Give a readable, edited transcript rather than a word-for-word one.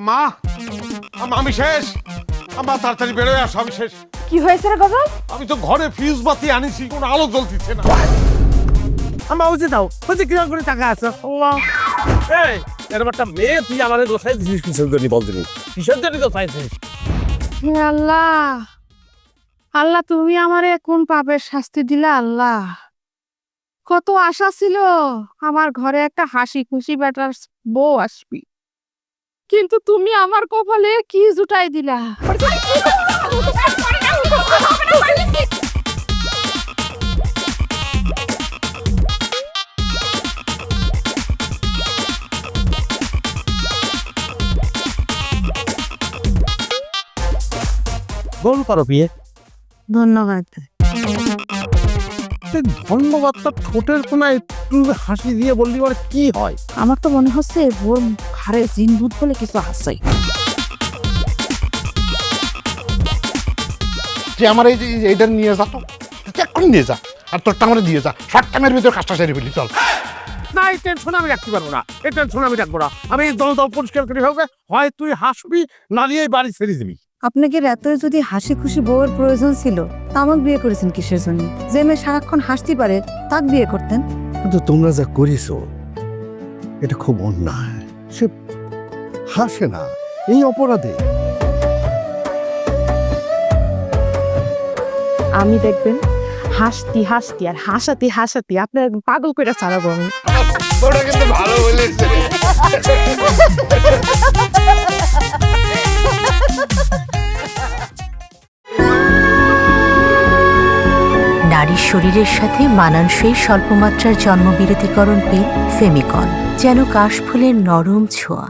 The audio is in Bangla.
মা আমি শেষ। মা তাড়াতাড়ি বেরোয় আসো, আমি শেষ। কি হয়েছে রে গজল? আমি তো ঘরে ফিউজ বাতি আনিছি, কোনো আলো জ্বলতেছে না। আমার উচিত দাও হচ্ছে কিরকম করে টাকা আছে এই এরকম একটা মেয়ে তুই আমাদের দোষাই দিছিস কিসের জন্য বলছিস কিসের জন্য দোষাইছিস হে আল্লাহ, আল্লাহ তুমি আমারে কোন পাপের শাস্তি দিলা আল্লাহ। কত আশা ছিল আমার ঘরে একটা হাসি খুশি বেটার বউ আসবি, কিন্তু তুমি আমার কপালে কি জুটাই দিলা। গোল পারো বিয়ে ধন্যবাদ। ধন্যবাদটা ঠোঁটের কোনায় একটু হাসি দিয়ে বললি বলে কি হয়? আমার তো মনে হচ্ছে ওর ঘরে জিন ভূত বলে কিছু আছে। যে আমার এই যে এইটা নিয়ে যা, তো এখন নিয়ে যা, আর তোরটা আমার দিয়ে যা। শর্ট টাইমের ভিতরে কাজটা সেরে ফেলি, চল। না এই টেনশন আমি রাখতে পারবো না, এই টেনশন আমি রাখবো না। আমি দল দল পরিষ্কার করে হবে, হয় তুই হাসবি না দিয়ে বাড়ি ছেড়ে দিবি। আপনাকে রাতে যদি হাসি খুশি বউয়ের প্রয়োজন ছিল তা আমাকে বিয়ে করেছেন কিসের জন্য? যে মেয়ে সারাক্ষণ হাসতে পারে তাক বিয়ে করতেন। কিন্তু তোমরা যা করিস এটা খুব অন্যায়। সে হাসে না এই অপরাধে। আমি দেখবেন হাসতি হাসতি আর হাসাতি হাসাতি আপনার পাগল করে ছাড়াবো আমি। ওটা কিন্তু ভালো বলেছে। নারীর শরীরের সাথে মানানসই স্বল্পমাত্রার জন্মবিরতিকরণ পিল ফেমিকন, যেন কাশফুলের নরম ছোঁয়া।